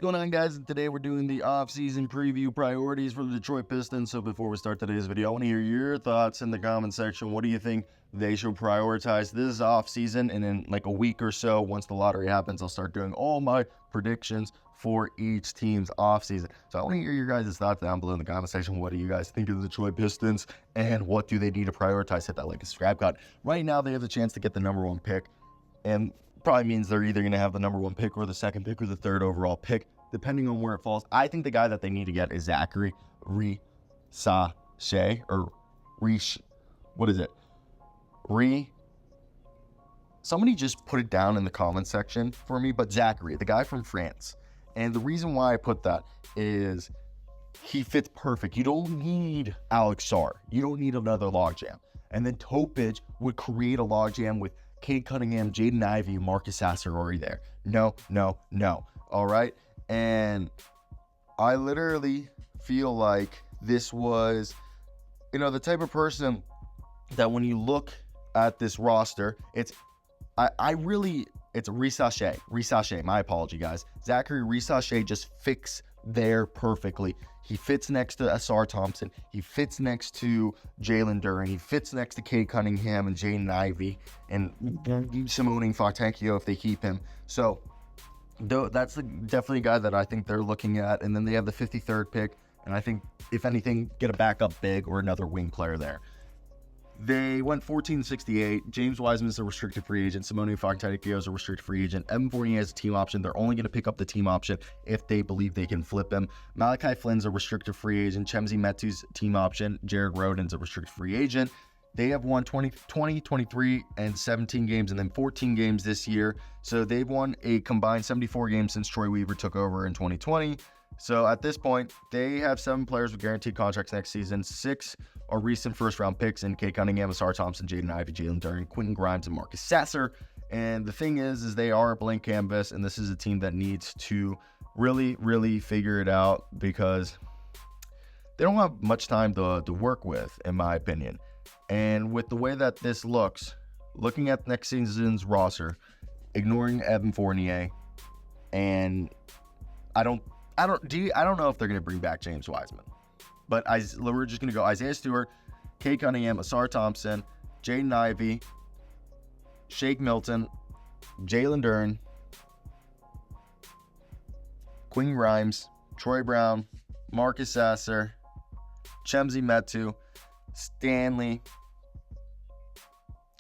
What's going on, guys? And today we're doing the off-season preview priorities for the Detroit Pistons. So before we start today's video, I want to hear your thoughts in the comment section. What do you think they should prioritize this off-season? And in like a week or so, once the lottery happens, I'll start doing all my predictions for each team's off-season. So I want to hear your guys' thoughts down below in the comment section. What do you guys think of the Detroit Pistons? And what do they need to prioritize? Hit that like and subscribe button. Right now, they have the chance to get the number one pick. And probably means they're either going to have the number one pick or the second pick or the third overall pick, depending on where it falls. I think the guy that they need to get is Zachary Risache, or Rish. What is it? Somebody just put it down in the comment section for me, but Zachary, the guy from France. And the reason why I put that is he fits perfect. You don't need Alex Sarr. You don't need another logjam. And then Topic would create a logjam with Cade Cunningham, Jaden Ivey, Marcus Sasser already there. No. All right. And I literally feel like this was, the type of person that when you look at this roster, it's Risache. My apology, guys. Zachary Risache just fits there perfectly. He fits next to Asar Thompson. He fits next to Jalen Duren. He fits next to Cade Cunningham and Jaden Ivey and Simone Fontecchio if they keep him. So that's definitely a guy that I think they're looking at. And then they have the 53rd pick. And I think, if anything, get a backup big or another wing player there. They went 14-68. James Wiseman is a restricted free agent. Simone Fontecchio is a restricted free agent. Evan Fournier has a team option. They're only going to pick up the team option if they believe they can flip him. Malachi Flynn's a restricted free agent. Chemzi Metu's team option. Jared Rhoden's a restricted free agent. They have won 20, 23, and 17 games, and then 14 games this year. So they've won a combined 74 games since Troy Weaver took over in 2020. So at this point, they have 7 players with guaranteed contracts next season. 6 are recent first-round picks in Cade Cunningham, Asar Thompson, Jaden Ivey, Jalen Duren, Quentin Grimes, and Marcus Sasser. And the thing is they are a blank canvas, and this is a team that needs to really figure it out because they don't have much time to work with, in my opinion. And with the way that this looks, looking at next season's roster, ignoring Evan Fournier, and I don't know if they're going to bring back James Wiseman. But we're just going to go Isaiah Stewart, Cade Cunningham, Asar Thompson, Jaden Ivey, Shake Milton, Jalen Duren, Quentin Grimes, Troy Brown, Marcus Sasser, Chemzi Metu, Stanley.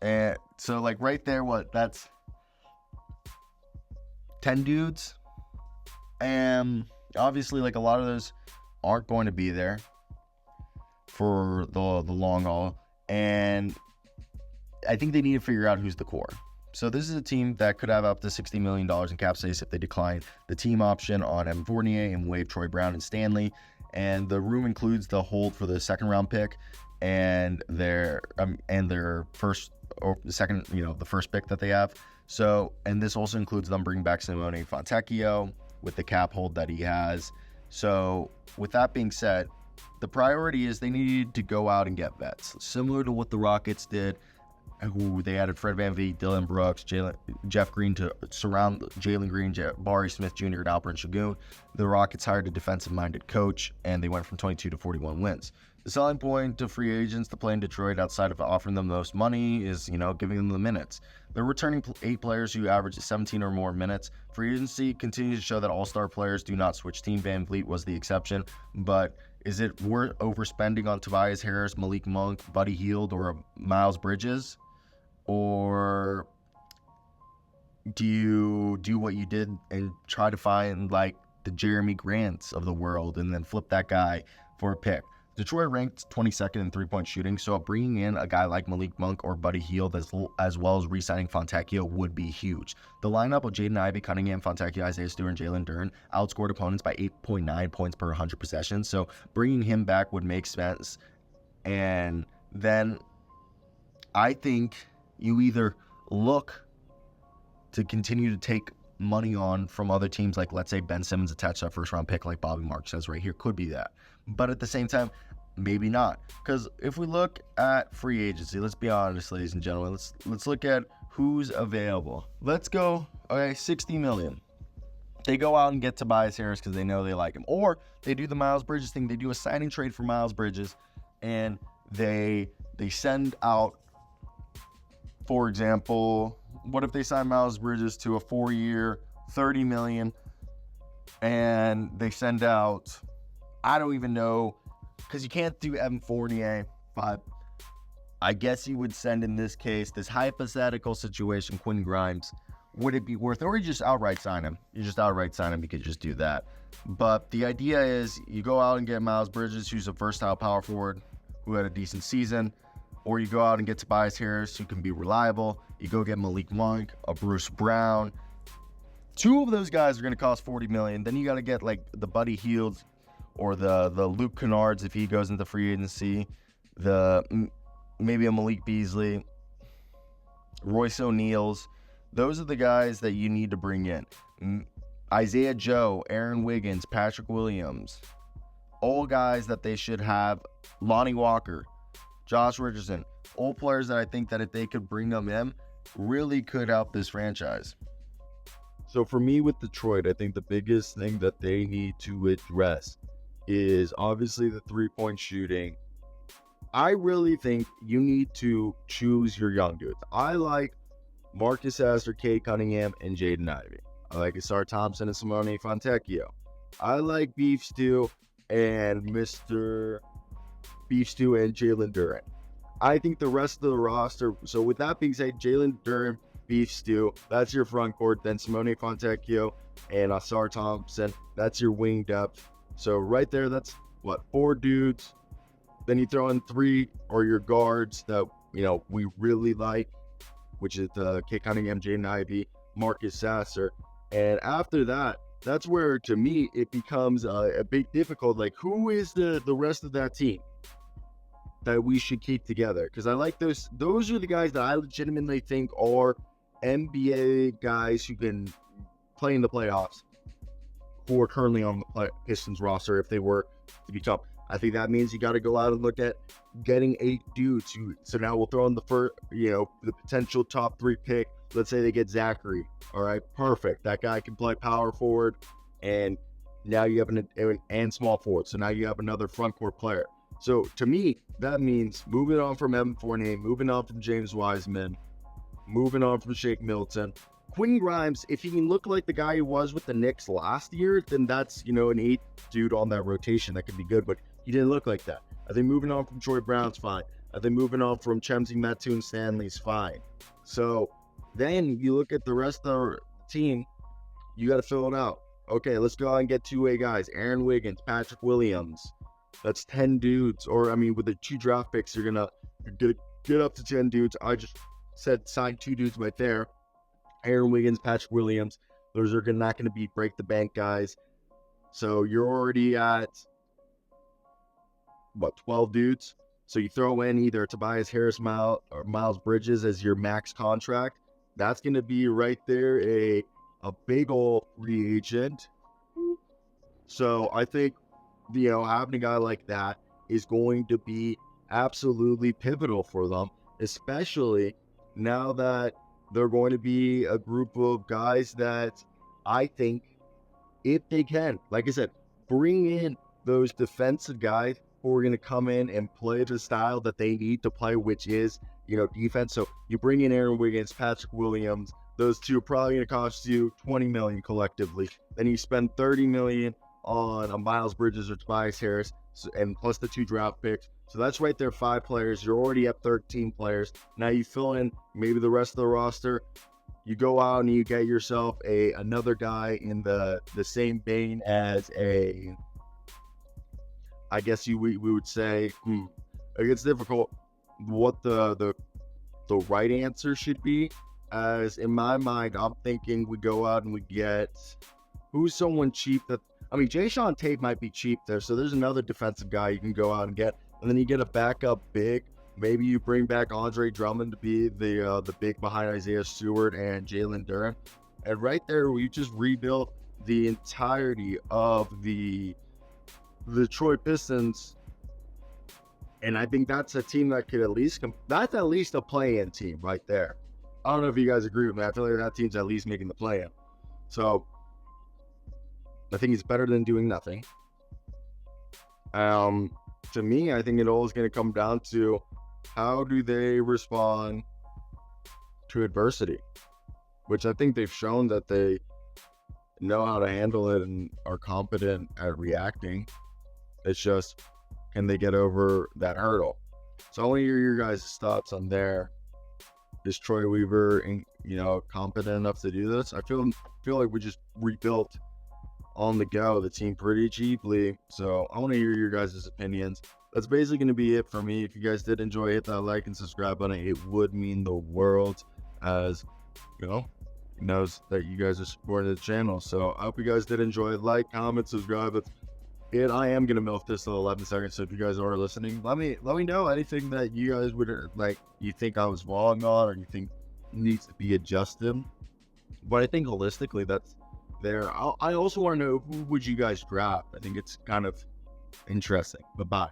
And so, right there, that's 10 dudes. And obviously, a lot of those aren't going to be there for the long haul. And I think they need to figure out who's the core. So this is a team that could have up to $60 million in cap space if they decline the team option on Evan Fournier and waive Troy Brown and Stanley. And the room includes the hold for the second round pick and their first or the second, the first pick that they have. So, and this also includes them bringing back Simone Fontecchio with the cap hold that he has. So with that being said, the priority is they need to go out and get vets, similar to what the Rockets did, who they added Fred VanVleet, Dylan Brooks, Jeff Green to surround Jalen Green, Jabari Smith Jr., and Alperen Sengun. The Rockets hired a defensive-minded coach, and they went from 22 to 41 wins. The selling point to free agents to play in Detroit, outside of offering them the most money, is, giving them the minutes. They're returning 8 players who average 17 or more minutes. Free agency continues to show that all-star players do not switch team. VanVleet was the exception, but is it worth overspending on Tobias Harris, Malik Monk, Buddy Hield, or Miles Bridges? Or do you do what you did and try to find the Jeremy Grants of the world and then flip that guy for a pick? Detroit ranked 22nd in three-point shooting, so bringing in a guy like Malik Monk or Buddy Hield as well as re-signing Fontecchio would be huge. The lineup of Jaden Ivey, Cunningham, Fontecchio, Isaiah Stewart, and Jalen Duren outscored opponents by 8.9 points per 100 possessions, so bringing him back would make sense. And then I think you either look to continue to take money on from other teams, like let's say Ben Simmons attached to a first round pick like Bobby Mark says right here, could be that. But at the same time, maybe not. Because if we look at free agency, let's be honest, ladies and gentlemen, let's look at who's available. Let's go, okay, $60 million. They go out and get Tobias Harris because they know they like him. Or they do the Miles Bridges thing. They do a signing trade for Miles Bridges, and they send out, for example, what if they sign Miles Bridges to a 4-year, $30 million, and they send out, I don't even know, because you can't do Evan Fournier, but I guess you would send, in this case, this hypothetical situation, Quinn Grimes. Would it be worth it? Or you just outright sign him. You just outright sign him. You could just do that. But the idea is you go out and get Miles Bridges, who's a versatile power forward who had a decent season. Or you go out and get Tobias Harris, who can be reliable. You go get Malik Monk, a Bruce Brown. 2 of those guys are going to cost $40 million. Then you got to get like the Buddy Hields or the Luke Kennards if he goes into free agency. Maybe a Malik Beasley, Royce O'Neal's. Those are the guys that you need to bring in. Isaiah Joe, Aaron Wiggins, Patrick Williams. All guys that they should have. Lonnie Walker, Josh Richardson. All players that I think that if they could bring them in, really could help this franchise. So for me with Detroit, I think the biggest thing that they need to address is obviously the 3-point shooting. I really think you need to choose your young dudes. I like Marcus Sasser, Cade Cunningham, and Jaden Ivey. I like Asar Thompson and Simone Fontecchio. I like Beef Stew and Mr. Beef Stew and Jalen Duren. I think the rest of the roster, so with that being said, Jalen Duren, Beef Stew, that's your front court. Then Simone Fontecchio and Asar Thompson, that's your wing depth. So right there, that's 4 dudes. Then you throw in 3 or your guards that, we really like, which is Cade Cunningham, Jaden Ivey, Marcus Sasser. And after that, that's where, to me, it becomes a bit difficult. Like, who is the rest of that team that we should keep together? Because I like those. Those are the guys that I legitimately think are NBA guys who can play in the playoffs, who are currently on the Pistons roster if they were to become. I think that means you got to go out and look at getting 8 dudes. So now we'll throw in the first, the potential top 3 pick. Let's say they get Zachary. All right, perfect. That guy can play power forward, and now you have and small forward. So now you have another front court player. So to me, that means moving on from Evan Fournier, moving on from James Wiseman, moving on from Shake Milton. Quinn Grimes, if he can look like the guy he was with the Knicks last year, then that's, an 8th dude on that rotation that could be good, but he didn't look like that. I think moving on from Troy Brown's fine. I think moving on from Chemsy Mattoon Stanley's fine. So then you look at the rest of the team, you got to fill it out. Okay, let's go out and get 2-way guys. Aaron Wiggins, Patrick Williams. That's 10 dudes. Or, with the 2 draft picks, you're going to get up to 10 dudes. I just said sign 2 dudes right there. Aaron Wiggins, Patrick Williams. Those are not going to be break the bank guys. So you're already at 12 dudes. So you throw in either Tobias Harris, or Miles Bridges as your max contract. That's going to be right there a big old free agent. So I think, having a guy like that is going to be absolutely pivotal for them, especially now that they're going to be a group of guys that I think, if they can, like I said, bring in those defensive guys who are going to come in and play the style that they need to play, which is, defense. So you bring in Aaron Wiggins, Patrick Williams. Those 2 are probably going to cost you $20 million collectively. Then you spend $30 million on a Miles Bridges or Tobias Harris, and plus the 2 draft picks. So that's right there, 5 players. You're already at 13 players. Now you fill in maybe the rest of the roster. You go out and you get yourself another guy in the same vein as I guess we would say, it gets difficult what the right answer should be. As in my mind, I'm thinking we go out and we get, who's someone cheap that, Jay Sean Tate might be cheap there. So there's another defensive guy you can go out and get. And then you get a backup big. Maybe you bring back Andre Drummond to be the big behind Isaiah Stewart and Jalen Duren. And right there, we just rebuilt the entirety of the Detroit Pistons. And I think that's a team that could that's at least a play-in team right there. I don't know if you guys agree with me. I feel like that team's at least making the play-in. So I think it's better than doing nothing. To me, I think it all is going to come down to how do they respond to adversity, which I think they've shown that they know how to handle it and are competent at reacting. It's just, can they get over that hurdle? So I want to hear your guys' thoughts on there. Is Troy Weaver, competent enough to do this? I feel like we just rebuilt on the go the team pretty cheaply. So I want to hear your guys' opinions. That's basically going to be it for me. If you guys did enjoy, hit that like and subscribe button. It would mean the world, as it knows that you guys are supporting the channel. So I hope you guys did enjoy. Like, comment, subscribe. That's it. I am gonna milk this till 11 seconds. So if you guys are listening, let me know anything that you guys would you think I was wrong on, or you think needs to be adjusted. But I think holistically, that's there. I also want to know, who would you guys draft? I think it's kind of interesting. Bye-bye.